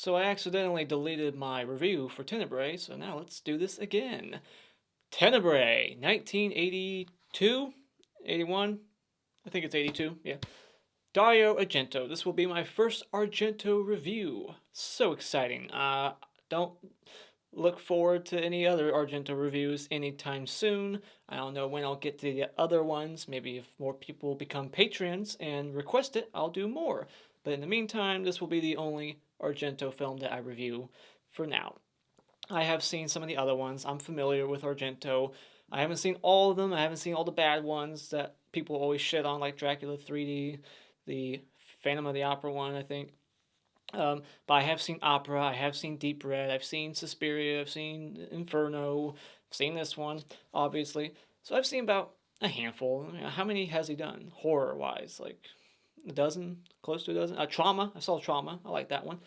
So I accidentally deleted my review for Tenebrae, so now let's do this again. Tenebrae, 1982? 81? I think it's 82, yeah. Dario Argento. This will be my first Argento review. So exciting. Don't look forward to any other Argento reviews anytime soon. I don't know when I'll get to the other ones. Maybe if more people become patrons and request it, I'll do more. But in the meantime, this will be the only Argento film that I review for now. I have seen some of the other ones. I'm familiar with Argento. I haven't seen all of them. I haven't seen all the bad ones that people always shit on, like Dracula 3D, the Phantom of the Opera one, I think. But I have seen Opera, I have seen Deep Red, I've seen Suspiria, I've seen Inferno, I've seen this one, obviously. So I've seen about a handful. How many has he done, horror wise? Like a dozen, close to a dozen. Trauma, I saw Trauma, I like that one.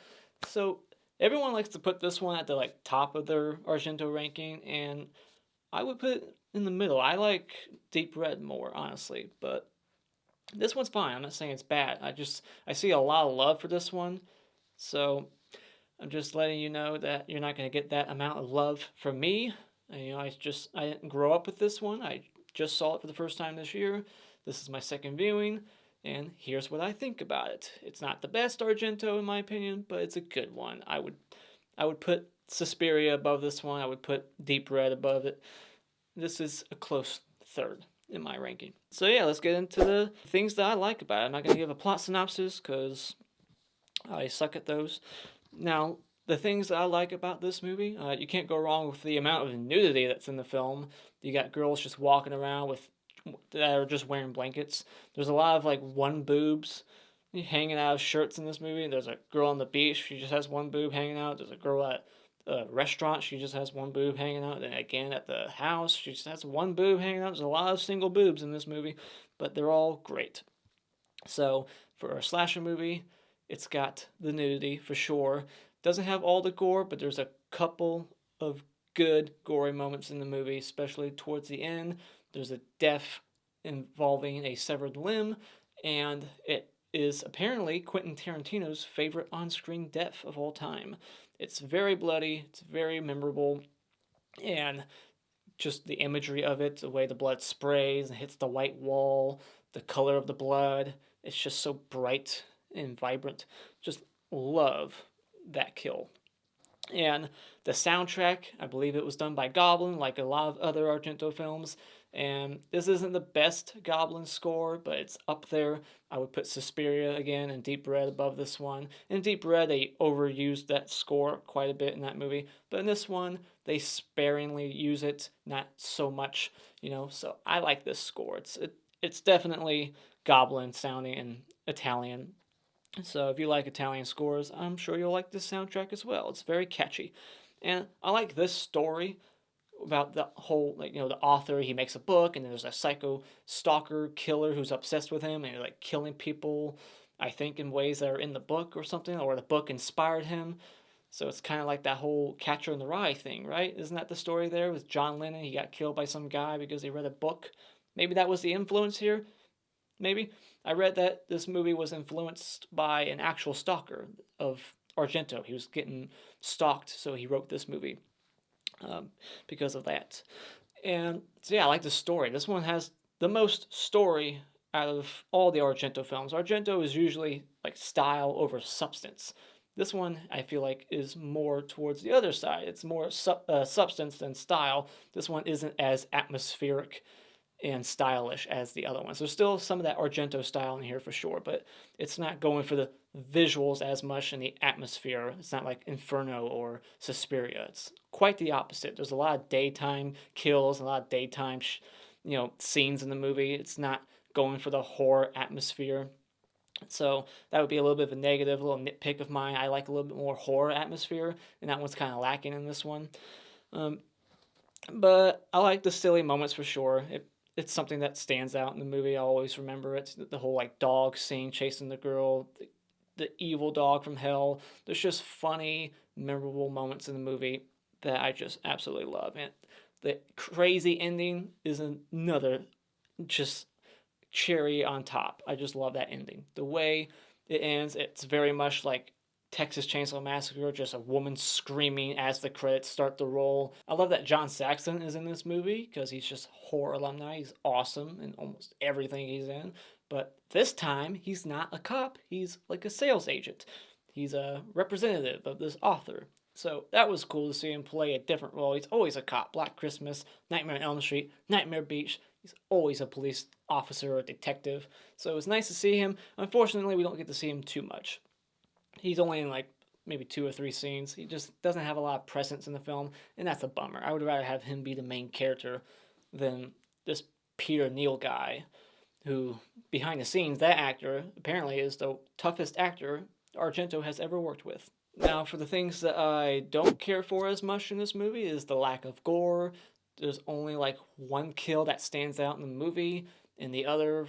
So everyone likes to put this one at the like top of their Argento ranking, and I would put it in the middle. I like Deep Red more, honestly, but this one's fine. I'm not saying it's bad. I see a lot of love for this one, so I'm just letting you know that you're not going to get that amount of love from me. And, I didn't grow up with this one. I just saw it for the first time this year. This is my second viewing, and here's what I think about it. It's not the best Argento in my opinion, but it's a good one. I would put Suspiria above this one. I would put Deep Red above it. This is a close third in my ranking. So yeah, let's get into the things that I like about it. I'm not going to give a plot synopsis because I suck at those. Now, the things that I like about this movie, you can't go wrong with the amount of nudity that's in the film. You got girls just walking around with that are just wearing blankets. There's a lot of like one boobs hanging out of shirts in this movie. There's a girl on the beach, she just has one boob hanging out. There's a girl at a restaurant, she just has one boob hanging out. Then again at the house, she just has one boob hanging out. There's a lot of single boobs in this movie, but they're all great. So for a slasher movie, it's got the nudity for sure. Doesn't have all the gore, but there's a couple of good gory moments in the movie, especially towards the end. There's a death involving a severed limb, and it is apparently Quentin Tarantino's favorite on-screen death of all time. It's very bloody, it's very memorable, and just the imagery of it, the way the blood sprays and hits the white wall, the color of the blood, it's just so bright and vibrant. Just love that kill. And the soundtrack, I believe it was done by Goblin, like a lot of other Argento films. And this isn't the best Goblin score, but it's up there. I would put Suspiria again and Deep Red above this one. In Deep Red, they overused that score quite a bit in that movie. But in this one, they sparingly use it, not so much, So I like this score. It's definitely Goblin sounding and Italian. So if you like Italian scores, I'm sure you'll like this soundtrack as well. It's very catchy. And I like this story about the whole, the author, he makes a book, and then there's a psycho stalker killer who's obsessed with him, and he's like killing people, I think, in ways that are in the book or something, or the book inspired him. So it's kind of like that whole Catcher in the Rye thing, right? Isn't that the story there with John Lennon? He got killed by some guy because he read a book. Maybe that was the influence here. Maybe. I read that this movie was influenced by an actual stalker of Argento. He was getting stalked, so he wrote this movie because of that. And so yeah, I like the story. This one has the most story out of all the Argento films. Argento is usually like style over substance. This one, I feel like, is more towards the other side. It's more substance than style. This one isn't as atmospheric and stylish as the other ones. There's still some of that Argento style in here for sure, but it's not going for the visuals as much in the atmosphere. It's not like Inferno or Suspiria. It's quite the opposite. There's a lot of daytime kills, a lot of daytime, scenes in the movie. It's not going for the horror atmosphere. So that would be a little bit of a negative, a little nitpick of mine. I like a little bit more horror atmosphere, and that one's kind of lacking in this one. But I like the silly moments for sure. It's something that stands out in the movie. I always remember it. The whole like dog scene chasing the girl, the evil dog from hell. There's just funny, memorable moments in the movie that I just absolutely love. And the crazy ending is another just cherry on top. I just love that ending. The way it ends, it's very much like Texas Chainsaw Massacre, just a woman screaming as the credits start to roll. I love that John Saxon is in this movie because he's just horror alumni. He's awesome in almost everything he's in. But this time, he's not a cop. He's like a sales agent. He's a representative of this author. So that was cool to see him play a different role. He's always a cop. Black Christmas, Nightmare on Elm Street, Nightmare Beach. He's always a police officer or a detective. So it was nice to see him. Unfortunately, we don't get to see him too much. He's only in like maybe 2 or 3 scenes. He just doesn't have a lot of presence in the film, and that's a bummer. I would rather have him be the main character than this Peter Neal guy, who, behind the scenes, that actor apparently is the toughest actor Argento has ever worked with. Now, for the things that I don't care for as much in this movie is the lack of gore. There's only like one kill that stands out in the movie, and the other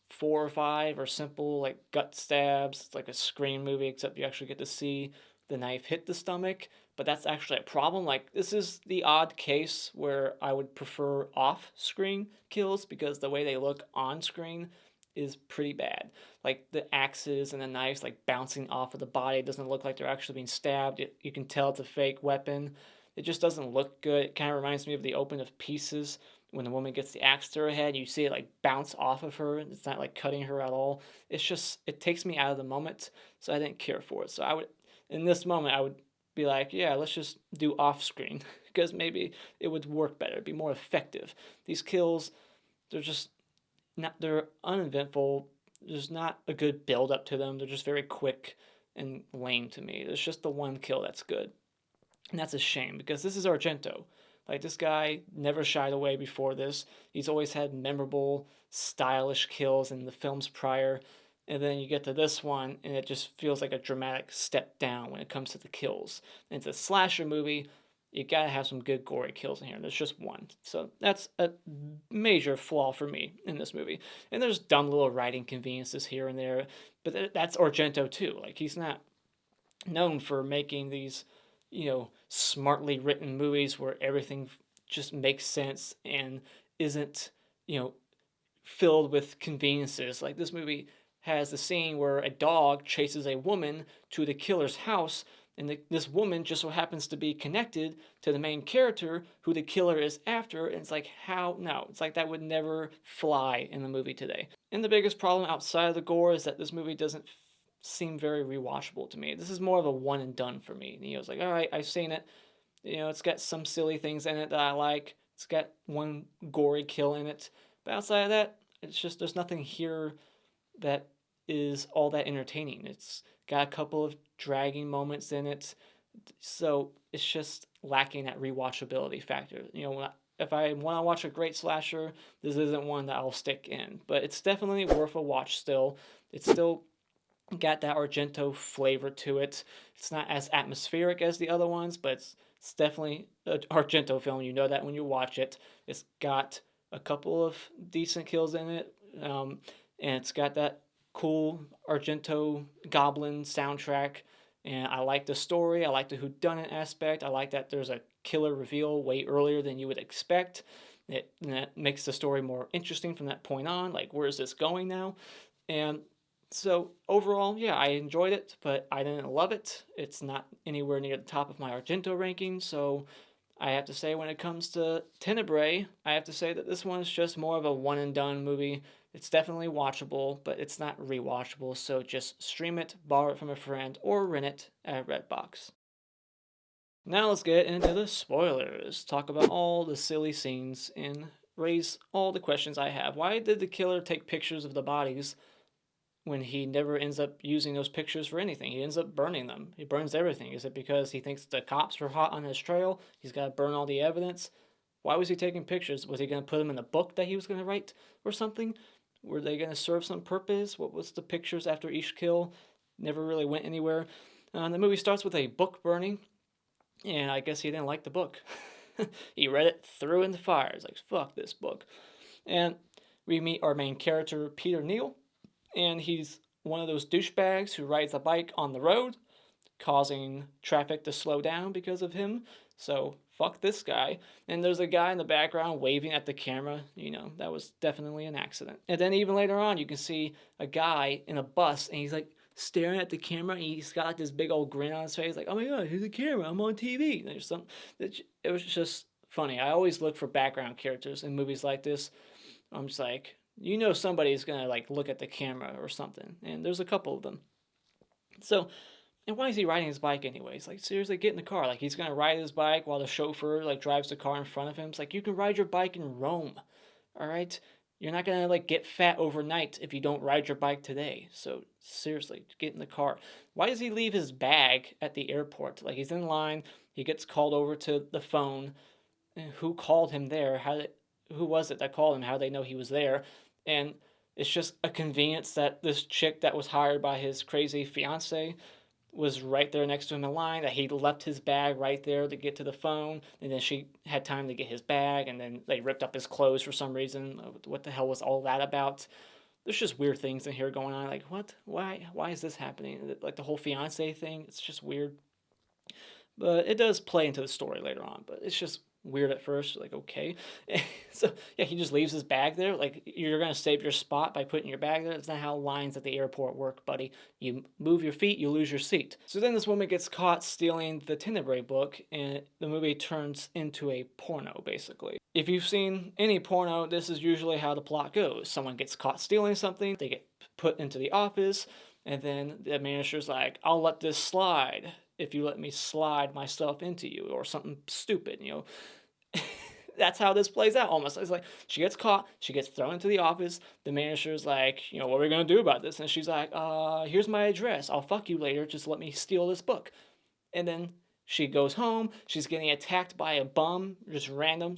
4 or 5 are simple like gut stabs. It's like a Scream movie, except you actually get to see the knife hit the stomach. But that's actually a problem. Like, this is the odd case where I would prefer off-screen kills because the way they look on screen is pretty bad. Like, the axes and the knives like bouncing off of the body, it doesn't look like they're actually being stabbed. You can tell it's a fake weapon. It just doesn't look good. It kind of reminds me of the open of Pieces when the woman gets the axe to her head. You see it like bounce off of her. It's not like cutting her at all. It's just, it takes me out of the moment, so I didn't care for it. So I would, in this moment, I would be like, yeah, let's just do off screen because maybe it would work better, it'd be more effective. These kills, they're just not, they're uneventful. There's not a good build up to them. They're just very quick and lame to me. There's just the one kill that's good. And that's a shame because this is Argento. Like, this guy never shied away before this. He's always had memorable, stylish kills in the films prior. And then you get to this one, and it just feels like a dramatic step down when it comes to the kills. And it's a slasher movie. You gotta have some good gory kills in here. There's just one. So that's a major flaw for me in this movie. And there's dumb little writing conveniences here and there. But that's Argento too. Like, he's not known for making these, smartly written movies where everything just makes sense and isn't, filled with conveniences. Like, this movie has the scene where a dog chases a woman to the killer's house, and this woman just so happens to be connected to the main character who the killer is after, and it's like, how? No. It's like that would never fly in the movie today. And the biggest problem outside of the gore is that this movie doesn't seem very rewatchable to me. This is more of a one and done for me. It's like, all right, I've seen it. It's got some silly things in it that I like. It's got one gory kill in it. But outside of that, it's just, there's nothing here that is all that entertaining. It's got a couple of dragging moments in it, so it's just lacking that rewatchability factor. If I want to watch a great slasher, this isn't one that I'll stick in, but it's definitely worth a watch still. It's still got that Argento flavor to it. It's not as atmospheric as the other ones, but it's definitely an Argento film. You know that when you watch it. It's got a couple of decent kills in it, and it's got that cool Argento Goblin soundtrack, and I like the story. I like the whodunit aspect. I like that there's a killer reveal way earlier than you would expect. That makes the story more interesting from that point on. Like, where is this going now? And so overall, yeah, I enjoyed it, but I didn't love it. It's not anywhere near the top of my Argento ranking, so I have to say when it comes to Tenebrae, I have to say that this one's just more of a one and done movie. It's definitely watchable, but it's not rewatchable, so just stream it, borrow it from a friend, or rent it at Redbox. Now let's get into the spoilers, talk about all the silly scenes, and raise all the questions I have. Why did the killer take pictures of the bodies when he never ends up using those pictures for anything? He ends up burning them. He burns everything. Is it because he thinks the cops are hot on his trail? He's got to burn all the evidence? Why was he taking pictures? Was he going to put them in a book that he was going to write or something? Were they going to serve some purpose? What was the pictures after each kill? Never really went anywhere. The movie starts with a book burning, and I guess he didn't like the book. He read it, threw it in the fire. He's like, fuck this book. And we meet our main character, Peter Neal, and he's one of those douchebags who rides a bike on the road, causing traffic to slow down because of him. So fuck this guy. And there's a guy in the background waving at the camera. That was definitely an accident. And then even later on, you can see a guy in a bus, and he's like staring at the camera, and he's got like this big old grin on his face, like, oh my god, here's the camera, I'm on TV. And there's some, it was just funny. I always look for background characters in movies like this. I'm just like, somebody's gonna like look at the camera or something, and there's a couple of them. So, and why is he riding his bike anyways? Like, seriously, get in the car. Like, he's gonna ride his bike while the chauffeur like drives the car in front of him. It's like, you can ride your bike in Rome, all right? You're not gonna like get fat overnight if you don't ride your bike today. So seriously, get in the car. Why does he leave his bag at the airport? Like, he's in line, he gets called over to the phone. And who called him there? Who was it that called him? How do they know he was there? And it's just a convenience that this chick that was hired by his crazy fiance was right there next to him in line, that he left his bag right there to get to the phone, and then she had time to get his bag, and then they ripped up his clothes for some reason. What the hell was all that about? There's just weird things in here going on. Like, what? Why is this happening? Like, the whole fiance thing, it's just weird. But it does play into the story later on, but it's just weird at first, like, okay. So yeah, he just leaves his bag there. Like, you're gonna save your spot by putting your bag there. That's not how lines at the airport work, buddy. You move your feet, you lose your seat. So then this woman gets caught stealing the Tenebre book, and the movie turns into a porno, basically. If you've seen any porno, this is usually how the plot goes. Someone gets caught stealing something, they get put into the office, and then the manager's like, I'll let this slide if you let me slide myself into you, or something stupid, That's how this plays out almost. It's like, she gets caught, she gets thrown into the office, the manager's like, what are we gonna do about this? And she's like, here's my address, I'll fuck you later, just let me steal this book. And then she goes home, she's getting attacked by a bum, just random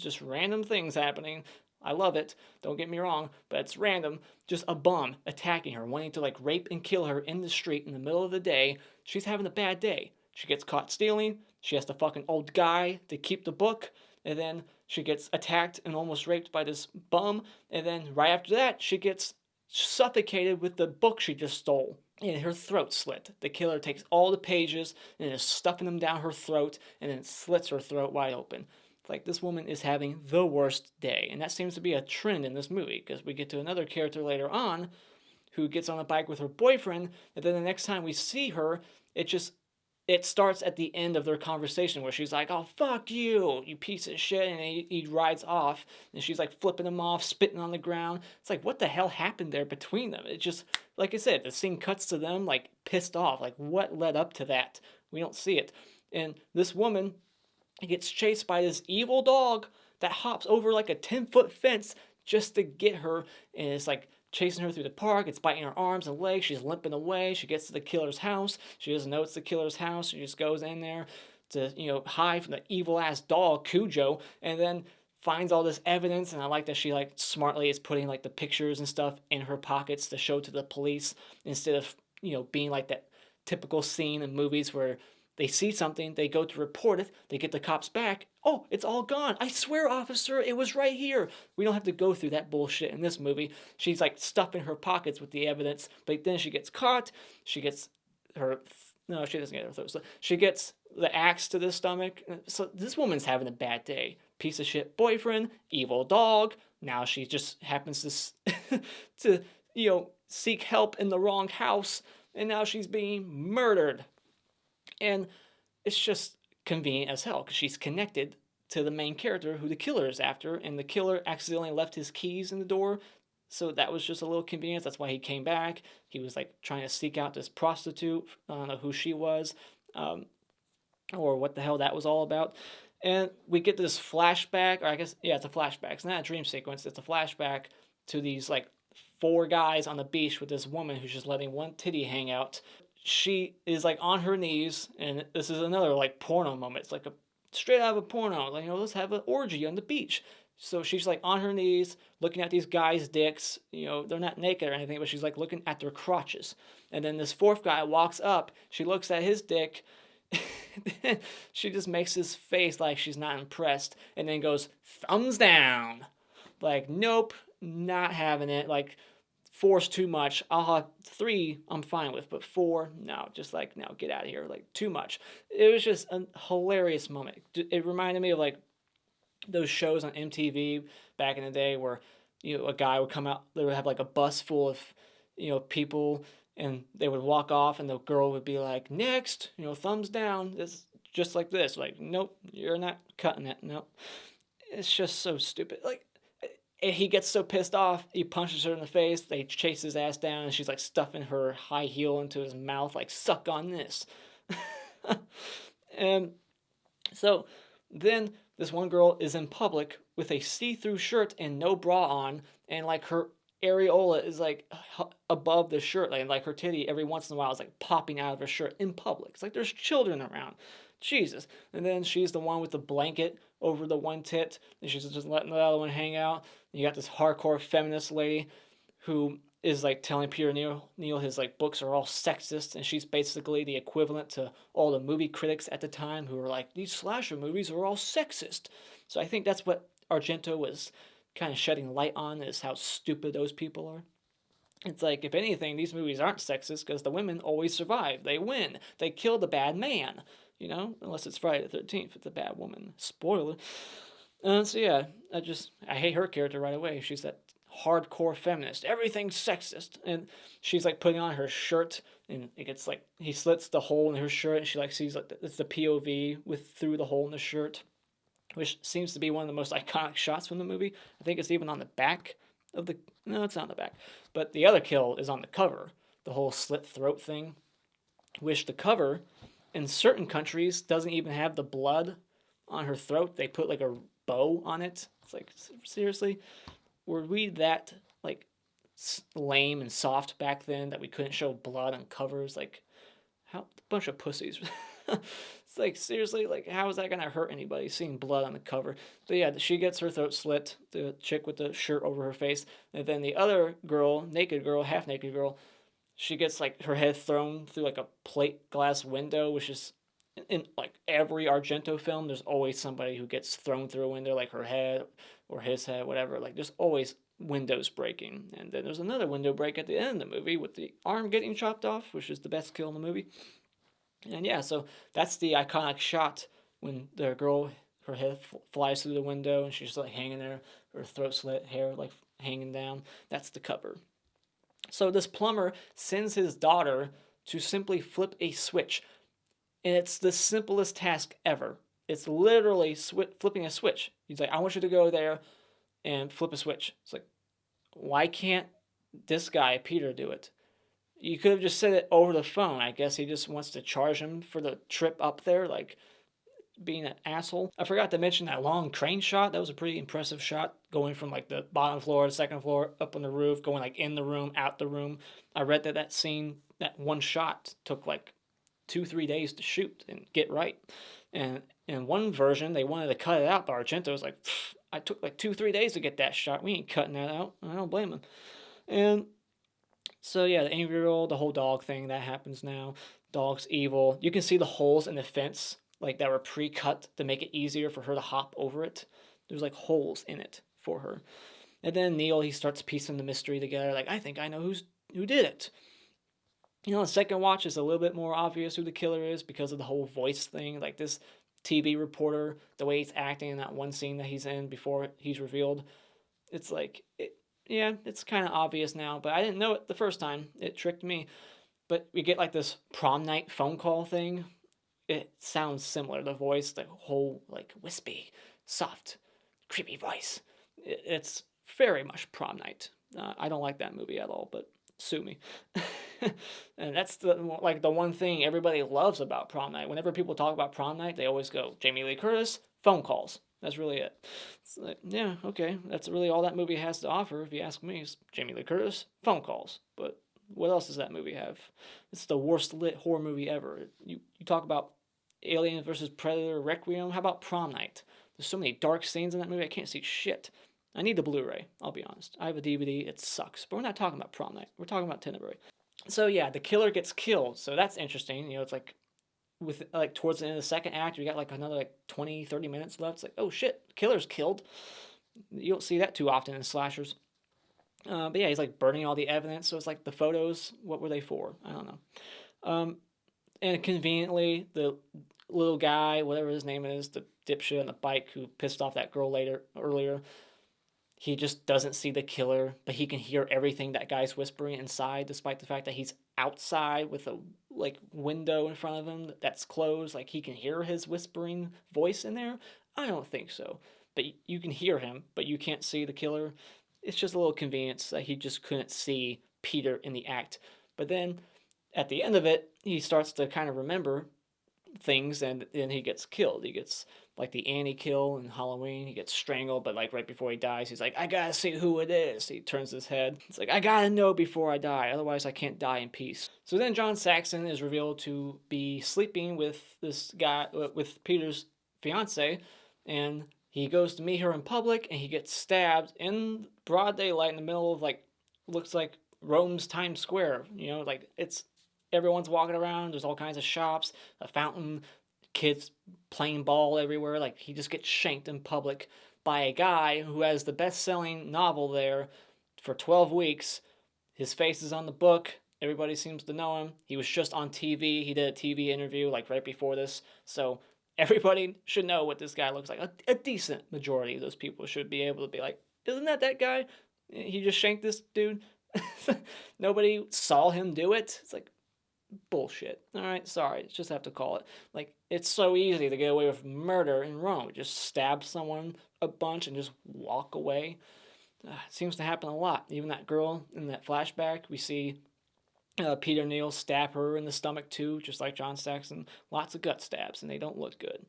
things happening. I love it, don't get me wrong, but it's random. Just a bum attacking her, wanting to like rape and kill her in the street in the middle of the day. She's having a bad day. She gets caught stealing, she has to fuck an old guy to keep the book, and then she gets attacked and almost raped by this bum, and then right after that, she gets suffocated with the book she just stole, and her throat slit. The killer takes all the pages and is stuffing them down her throat, and then slits her throat wide open. It's like, this woman is having the worst day, and that seems to be a trend in this movie, because we get to another character later on who gets on a bike with her boyfriend, and then the next time we see her, it starts at the end of their conversation where she's like, oh, fuck you, you piece of shit, and he rides off, and she's like flipping him off, spitting on the ground. It's like, what the hell happened there between them? It just, like I said, the scene cuts to them like pissed off. Like, what led up to that? We don't see it. And this woman gets chased by this evil dog that hops over like a 10-foot fence just to get her, and it's like chasing her through the park. It's biting her arms and legs. She's limping away. She gets to the killer's house. She doesn't know it's the killer's house. She just goes in there to, hide from the evil ass dog, Cujo, and then finds all this evidence. And I like that she like smartly is putting like the pictures and stuff in her pockets to show to the police, instead of, being like that typical scene in movies where they see something, they go to report it, they get the cops back. Oh, it's all gone. I swear, officer, it was right here. We don't have to go through that bullshit in this movie. She's like stuffing her pockets with the evidence, but then she gets caught. She gets her. No, she doesn't get her throat. So she gets the axe to the stomach. So this woman's having a bad day. Piece of shit boyfriend, evil dog. Now she just happens to seek help in the wrong house, and now she's being murdered. And it's just convenient as hell, because she's connected to the main character who the killer is after, and the killer accidentally left his keys in the door, so that was just a little convenience. That's why he came back. He was like trying to seek out this prostitute. I don't know who she was, or what the hell that was all about. And we get this flashback, or I guess, yeah, it's a flashback. It's not a dream sequence. It's a flashback to these like 4 guys on the beach with this woman who's just letting one titty hang out. She is like on her knees, and this is another like porno moment. It's like a straight out of a porno. Like, let's have an orgy on the beach. So she's like on her knees, looking at these guys' dicks. They're not naked or anything, but she's like looking at their crotches. And then this 4th guy walks up. She looks at his dick. Then she just makes his face like she's not impressed, and then goes, thumbs down. Like, nope, not having it. Like, 4's too much. I'll have 3 I'm fine with, but 4, no, just like, no, get out of here. Like, too much. It was just a hilarious moment. It reminded me of like those shows on MTV back in the day where, a guy would come out, they would have like a bus full of, people, and they would walk off, and the girl would be like, "Next, thumbs down." It's just like this. Like, nope, you're not cutting it. Nope. It's just so stupid. Like, he gets so pissed off, he punches her in the face. They chase his ass down, and she's like stuffing her high heel into his mouth, like, "Suck on this." And so then this one girl is in public with a see-through shirt and no bra on, and like her areola is like above the shirt, like her titty every once in a while is like popping out of her shirt in public. It's like there's children around. Jesus. And then she's the one with the blanket over the one tit, and she's just letting the other one hang out. And you got this hardcore feminist lady who is like telling Peter Neal his like books are all sexist, and she's basically the equivalent to all the movie critics at the time who were like, these slasher movies are all sexist. So I think that's what Argento was kind of shedding light on, is how stupid those people are. It's like, if anything, these movies aren't sexist because the women always survive. They win. They kill the bad man, unless it's Friday the 13th, it's a bad woman. Spoiler. So yeah, I hate her character right away. She's that hardcore feminist. Everything's sexist. And she's like putting on her shirt, and it gets like, he slits the hole in her shirt, and she like sees like it's the POV through the hole in the shirt, which seems to be one of the most iconic shots from the movie. I think it's even on the back of the, no, it's not on the back, but the other kill is on the cover, the whole slit throat thing, which the cover in certain countries doesn't even have the blood on her throat. They put like a bow on it. It's like, seriously, were we that like lame and soft back then that we couldn't show blood on covers? Like, how, bunch of pussies. It's like, seriously, like, how is that gonna hurt anybody, seeing blood on the cover? But yeah, she gets her throat slit, the chick with the shirt over her face, and then the other girl, naked girl, half naked girl, she gets like her head thrown through like a plate glass window, which is in like every Argento film. There's always somebody who gets thrown through a window, like her head or his head, whatever. Like, there's always windows breaking. And then there's another window break at the end of the movie with the arm getting chopped off, which is the best kill in the movie. And yeah, so that's the iconic shot when the girl, her head flies through the window and she's like hanging there, her throat slit, hair like hanging down. That's the cover. So this plumber sends his daughter to simply flip a switch. And it's the simplest task ever. It's literally flipping a switch. He's like, I want you to go there and flip a switch. It's like, why can't this guy, Peter, do it? You could have just said it over the phone. I guess he just wants to charge him for the trip up there, like being an asshole. I forgot to mention that long train shot. That was a pretty impressive shot, going from like the bottom floor to second floor, up on the roof, going like in the room, out the room. I read that scene, that one shot took like 2-3 days to shoot and get right. And in one version, they wanted to cut it out, but Argento was like, I took like 2-3 days to get that shot. We ain't cutting that out. I don't blame him. And so yeah, the angry girl, the whole dog thing, that happens now. Dog's evil. You can see the holes in the fence, like that were pre-cut to make it easier for her to hop over it. There's like holes in it for her. And then Neal, he starts piecing the mystery together. Like, I think I know who did it. The second watch is a little bit more obvious who the killer is because of the whole voice thing. Like this TV reporter, the way he's acting in that one scene that he's in before he's revealed. It's like, it's kind of obvious now, but I didn't know it the first time. It tricked me. But we get like this prom night phone call thing. It sounds similar. The voice, the whole like wispy, soft, creepy voice. It's very much prom night. I don't like that movie at all, but sue me. And that's the one thing everybody loves about prom night. Whenever people talk about prom night, they always go, Jamie Lee Curtis, phone calls. That's really it. It's like, yeah, okay, that's really all that movie has to offer, if you ask me, is Jamie Lee Curtis, phone calls. But what else does that movie have? It's the worst lit horror movie ever. You talk about Alien versus Predator, Requiem, how about prom night? There's so many dark scenes in that movie, I can't see shit. I need the Blu-ray, I'll be honest. I have a DVD, it sucks. But we're not talking about prom night, we're talking about Tenebre. So yeah, the killer gets killed, so that's interesting. It's like, with like towards the end of the second act, we got like another like 20-30 minutes left. It's like, oh shit, killer's killed. You don't see that too often in slashers. But yeah, he's like burning all the evidence. So it's like the photos, what were they for? I don't know. And conveniently, the little guy, whatever his name is, the dipshit on the bike who pissed off that girl earlier, he just doesn't see the killer, but he can hear everything that guy's whispering inside, despite the fact that he's outside with a like window in front of him that's closed, like he can hear his whispering voice in there? I don't think so. But you can hear him, but you can't see the killer. It's just a little convenience that he just couldn't see Peter in the act. But then at the end of it, he starts to kind of remember things, and then he gets killed. He gets like the Annie kill in Halloween. He gets strangled, but like right before he dies, he's like, I gotta see who it is. He turns his head. It's like, I gotta know before I die, otherwise I can't die in peace. So then John Saxon is revealed to be sleeping with this guy, with Peter's fiance, and he goes to meet her in public, and he gets stabbed in broad daylight in the middle of like, looks like Rome's Times Square. Like it's everyone's walking around. There's all kinds of shops, a fountain, kids playing ball everywhere. Like he just gets shanked in public by a guy who has the best-selling novel there for 12 weeks. His face is on the book. Everybody seems to know him. He was just on TV. He did a TV interview like right before this. So everybody should know what this guy looks like. A decent majority of those people should be able to be like, isn't that guy? He just shanked this dude. Nobody saw him do it. It's like, bullshit. Alright, sorry, just have to call it. Like, it's so easy to get away with murder in Rome. Just stab someone a bunch and just walk away. It seems to happen a lot. Even that girl in that flashback, we see Peter Neal stab her in the stomach too, just like John Saxon. Lots of gut stabs, and they don't look good.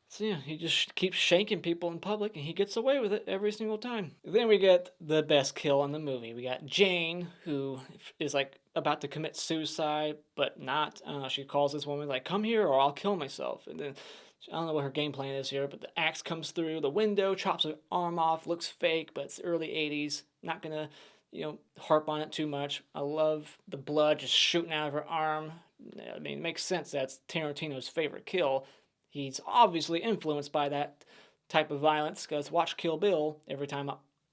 So yeah, he just keeps shanking people in public, and he gets away with it every single time. Then we get the best kill in the movie. We got Jane, who is like about to commit suicide, but not. She calls this woman like, come here or I'll kill myself. And then, I don't know what her game plan is here, but the axe comes through the window, chops her arm off, looks fake, but it's early 80s. Not gonna, harp on it too much. I love the blood just shooting out of her arm. I mean, it makes sense. That's Tarantino's favorite kill. He's obviously influenced by that type of violence, because watch Kill Bill. Every time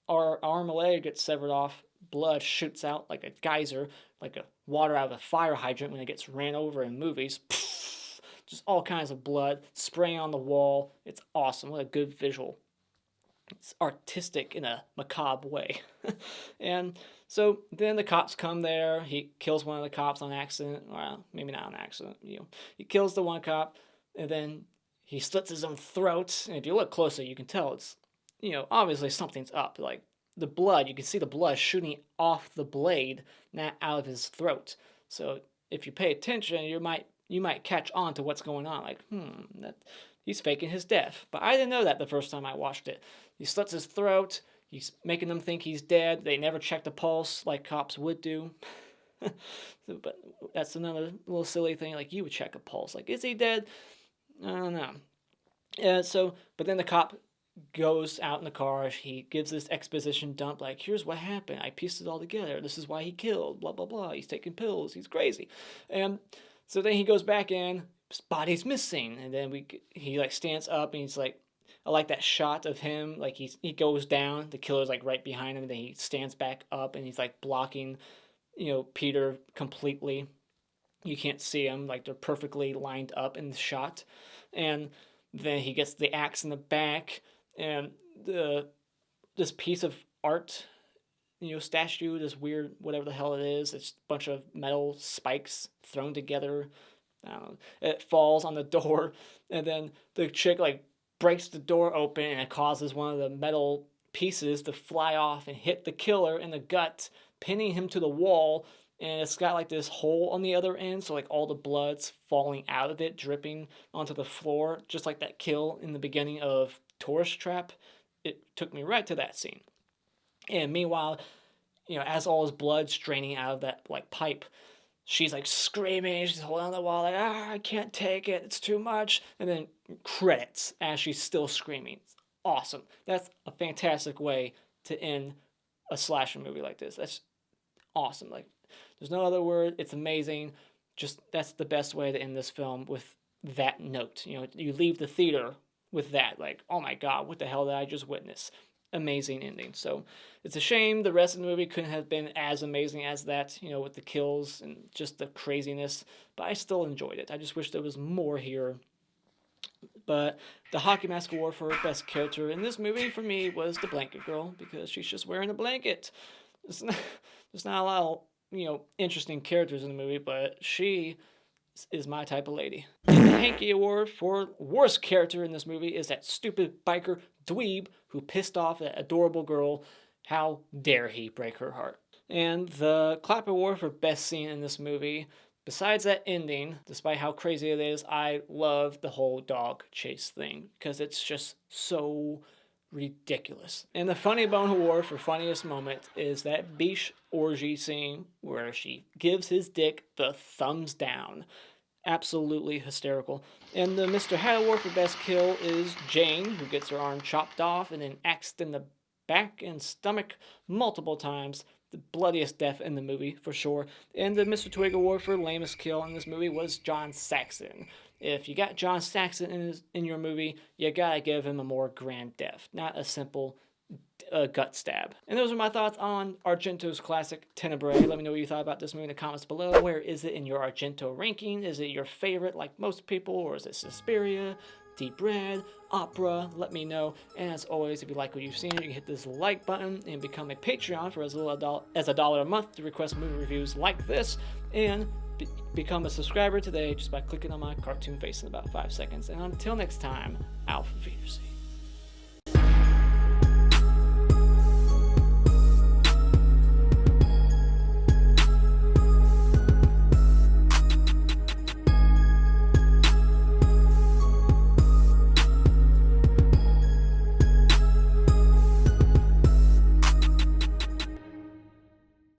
our arm or leg gets severed off, blood shoots out like a geyser, like a water out of a fire hydrant when it gets ran over in movies. Just all kinds of blood spraying on the wall. It's awesome. What a good visual. It's artistic in a macabre way. And so then the cops come there. He kills one of the cops on accident. Well, maybe not on accident. He kills the one cop, and then he slits his own throat. And if you look closer, you can tell it's, obviously something's up. Like the blood, you can see the blood shooting off the blade, not out of his throat. So if you pay attention, you might catch on to what's going on. Like, that he's faking his death. But I didn't know that the first time I watched it. He slits his throat. He's making them think he's dead. They never check the pulse like cops would do. But that's another little silly thing. Like, you would check a pulse. Like, is he dead? I don't know. But then the cop goes out in the car. He gives this exposition dump. Like, here's what happened. I pieced it all together. This is why he killed. Blah, blah, blah. He's taking pills. He's crazy. And so then he goes back in. His body's missing. And then he like stands up and he's like, I like that shot of him. Like he goes down. The killer's like right behind him. And then he stands back up and he's like blocking, Peter completely. You can't see them. Like they're perfectly lined up in the shot. And then he gets the axe in the back. And this piece of art, statue, this weird, whatever the hell it is, it's a bunch of metal spikes thrown together. It falls on the door, and then the chick like breaks the door open, and it causes one of the metal pieces to fly off and hit the killer in the gut, pinning him to the wall. And it's got like this hole on the other end, so like all the blood's falling out of it, dripping onto the floor, just like that kill in the beginning of Tourist Trap. It took me right to that scene. And meanwhile, as all his blood's draining out of that like pipe, she's like screaming, she's holding on the wall, like, I can't take it, it's too much. And then credits as she's still screaming. It's awesome. That's a fantastic way to end a slasher movie like this. That's awesome. Like, there's no other word. It's amazing. Just, that's the best way to end this film, with that note. You leave the theater with that, like, oh my God, what the hell did I just witness? Amazing ending. So it's a shame the rest of the movie couldn't have been as amazing as that, with the kills and just the craziness, but I still enjoyed it. I just wish there was more here. But the Hockey Mask Award for best character in this movie for me was the Blanket Girl, because she's just wearing a blanket. There's not a lot of interesting characters in the movie, but she is my type of lady. And the Hanky Award for worst character in this movie is that stupid biker dweeb who pissed off that adorable girl. How dare he break her heart? And the Clap Award for best scene in this movie, besides that ending, despite how crazy it is, I love the whole dog chase thing because it's just so ridiculous. And the Funny Bone Award for funniest moment is that beach orgy scene where she gives his dick the thumbs down. Absolutely hysterical. And the Mr. Hat Award for best kill is Jane, who gets her arm chopped off and then axed in the back and stomach multiple times. The bloodiest death in the movie, for sure. And the Mr. Twig Award for lamest kill in this movie was John Saxon. If you got John Saxon in your movie, you gotta give him a more grand death, not a simple gut stab. And those are my thoughts on Argento's classic Tenebrae. Let me know what you thought about this movie in the comments below. Where is it in your Argento ranking? Is it your favorite like most people, or is it Suspiria, Deep Red, Opera? Let me know. And as always, if you like what you've seen, you can hit this like button and become a Patreon for as little as $1 a month to request movie reviews like this, and become a subscriber today just by clicking on my cartoon face in about 5 seconds. And until next time, auf Wiedersehen.